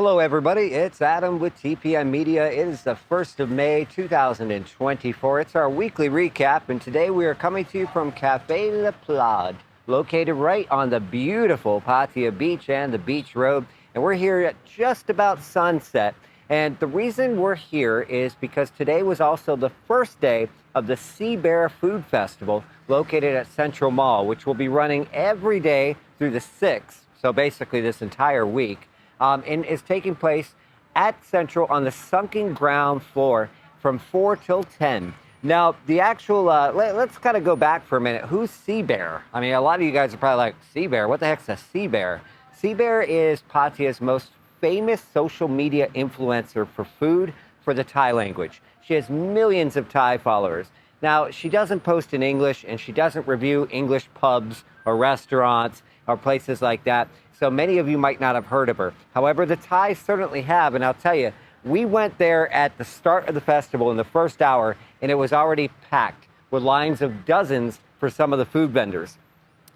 Hello, everybody. It's Adam with TPM Media. It is the 1st of May, 2024. It's our weekly recap, and today we are coming to you from Cafe La Plage, located right on the beautiful Pattaya beach and the beach road. And we're here at just about sunset. And the reason we're here is because today was also the first day of the Seab Food Festival located at Central Mall, which will be running every day through the 6th, so basically this entire week. And is taking place at Central on the sunken ground floor from 4 till 10. Now, the actual, let's kind of go back for a minute. Who's Seab? I mean, a lot of you guys are probably like, Seab? What the heck's a Seab? Seab is Pattaya's most famous social media influencer for food for the Thai language. She has millions of Thai followers. Now, she doesn't post in English, and she doesn't review English pubs or restaurants or places like that. So many of you might not have heard of her. However, the Thais certainly have, and I'll tell you, we went there at the start of the festival in the first hour, and it was already packed with lines of dozens for some of the food vendors.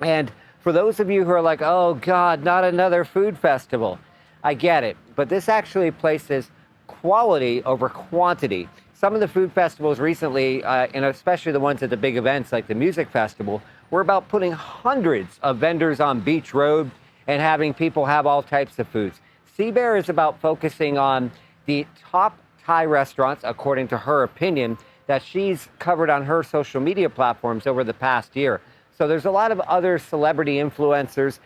And for those of you who are like, oh God, not another food festival, I get it. But this actually places quality over quantity. Some of the food festivals recently, and especially the ones at the big events like the music festival, were about putting hundreds of vendors on Beach Road and having people have all types of foods. Seab is about focusing on the top Thai restaurants, according to her opinion, that she's covered on her social media platforms over the past year. So there's a lot of other celebrity influencers,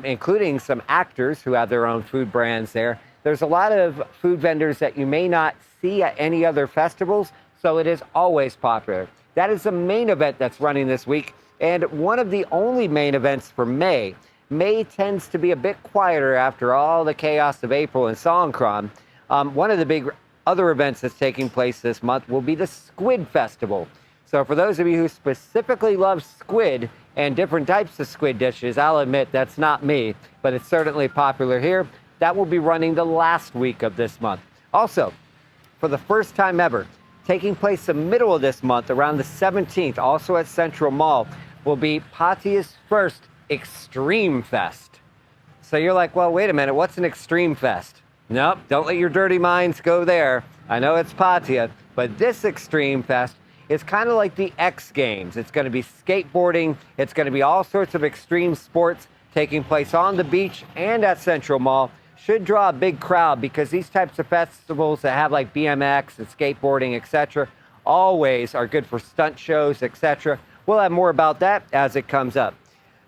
including some actors who have their own food brands there. There's a lot of food vendors that you may not see at any other festivals, so it is always popular. That is the main event that's running this week, and one of the only main events for May. May tends to be a bit quieter after all the chaos of April and Songkran. One of the big other events that's taking place this month will be the Squid Festival. So for those of you who specifically love squid and different types of squid dishes, I'll admit that's not me, but it's certainly popular here. That will be running the last week of this month. Also, for the first time ever, taking place the middle of this month, around the 17th, also at Central Mall, will be Pattaya's first Extreme Fest. So you're like, well, wait a minute, what's an Extreme Fest? Nope, don't let your dirty minds go there. I know it's Pattaya, but this Extreme Fest is kind of like the X Games. It's going to be skateboarding. It's going to be all sorts of extreme sports taking place on the beach and at Central Mall. Should draw a big crowd because these types of festivals that have like BMX and skateboarding, etc., always are good for stunt shows, etc. We'll have more about that as it comes up.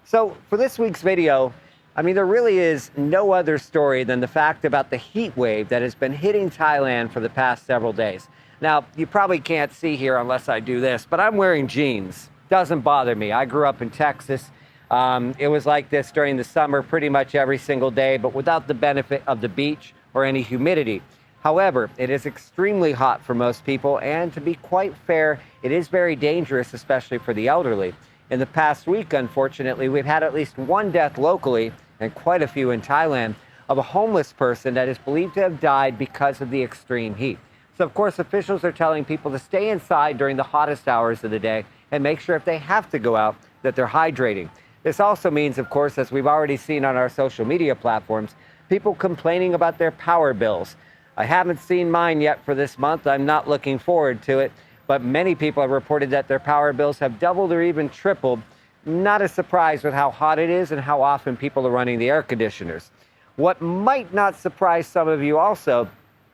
So for this week's video, I mean, there really is no other story than the fact about the heat wave that has been hitting Thailand for the past several days. Now, you probably can't see here unless I do this, but I'm wearing jeans. Doesn't bother me. I grew up in Texas. It was like this during the summer pretty much every single day, but without the benefit of the beach or any humidity. However, it is extremely hot for most people, and to be quite fair, it is very dangerous, especially for the elderly. In the past week, unfortunately, we've had at least one death locally, and quite a few in Thailand, of a homeless person that is believed to have died because of the extreme heat. So, of course, officials are telling people to stay inside during the hottest hours of the day and make sure if they have to go out that they're hydrating. This also means, of course, as we've already seen on our social media platforms, people complaining about their power bills. I haven't seen mine yet for this month. I'm not looking forward to it. But many people have reported that their power bills have doubled or even tripled. Not a surprise with how hot it is and how often people are running the air conditioners. What might not surprise some of you also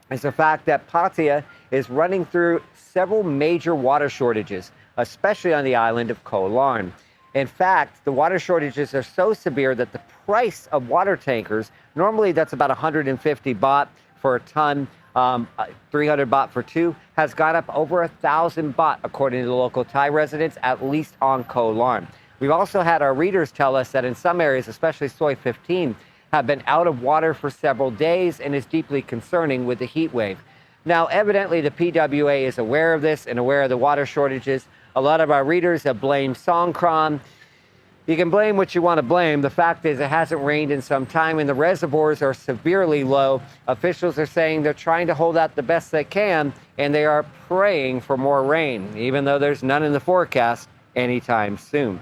is the fact that Pattaya is running through several major water shortages, especially on the island of Koh Larn. In fact, the water shortages are so severe that the price of water tankers, normally that's about 150 baht for a ton, 300 baht for two, has gone up over 1,000 baht, according to the local Thai residents, at least on Koh Larn. We've also had our readers tell us that in some areas, especially Soi 15, have been out of water for several days and is deeply concerning with the heat wave. Now, evidently, the PWA is aware of this and aware of the water shortages. A lot of our readers have blamed Songkran. You can blame what you want to blame. The fact is it hasn't rained in some time and the reservoirs are severely low. Officials are saying they're trying to hold out the best they can and they are praying for more rain, even though there's none in the forecast anytime soon.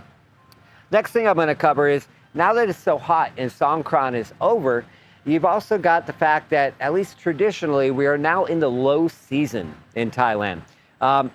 Next thing I'm going to cover is, now that it's so hot and Songkran is over, You've also got the fact that, at least traditionally, we are now in the low season in Thailand. Um,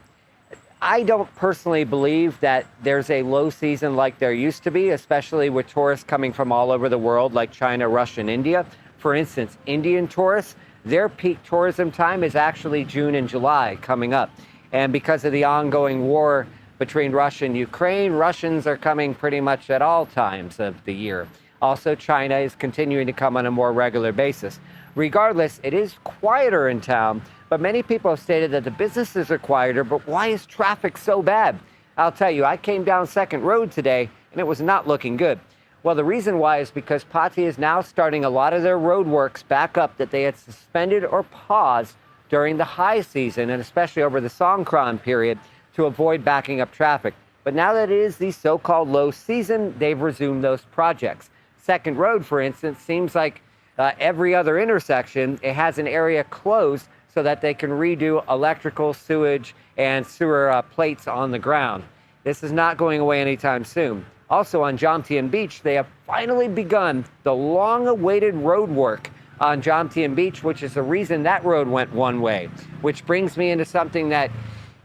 I don't personally believe that there's a low season like there used to be, especially with tourists coming from all over the world, like China, Russia, and India. For instance, Indian tourists, their peak tourism time is actually June and July coming up. And because of the ongoing war between Russia and Ukraine, Russians are coming pretty much at all times of the year. Also, China is continuing to come on a more regular basis. Regardless, it is quieter in town, but many people have stated that the businesses are quieter, but why is traffic so bad? I'll tell you, I came down Second Road today, and it was not looking good. Well, the reason why is because Pattaya is now starting a lot of their road works back up that they had suspended or paused during the high season, and especially over the Songkran period, to avoid backing up traffic. But now that it is the so-called low season, they've resumed those projects. Second Road, for instance, seems like every other intersection, it has an area closed so that they can redo electrical, sewage, and sewer plates on the ground. This is not going away anytime soon. Also on Jomtien Beach, they have finally begun the long-awaited road work on Jomtien Beach, which is the reason that road went one way, which brings me into something that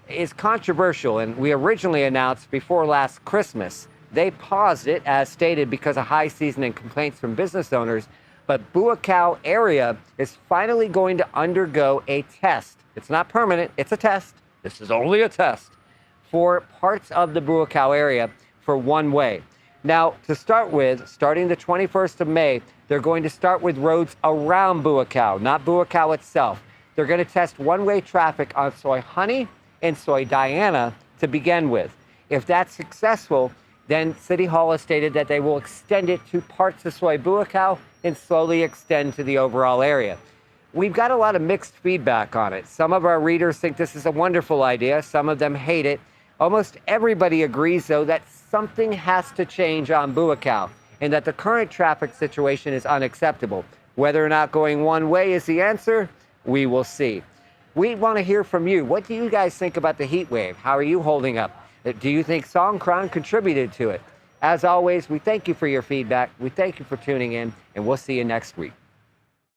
is controversial, and we originally announced before last Christmas. They paused it, as stated, because of high season and complaints from business owners, but Buakaw area is finally going to undergo a test. It's not permanent, it's a test. This is only a test for parts of the Buakaw area for one way. Now, to start with, starting the 21st of May, they're going to start with roads around Buakaw, not Buakaw itself. They're going to test one-way traffic on Soy Honey and Soy Diana to begin with. If that's successful, then City Hall has stated that they will extend it to parts of Soy Buakaw and slowly extend to the overall area. We've got a lot of mixed feedback on it. Some of our readers think this is a wonderful idea. Some of them hate it. Almost everybody agrees, though, that something has to change on Buakaw and that the current traffic situation is unacceptable. Whether or not going one way is the answer, we will see. We want to hear from you. What do you guys think about the heat wave? How are you holding up? Do you think Songkran contributed to it? As always, we thank you for your feedback. We thank you for tuning in, and we'll see you next week.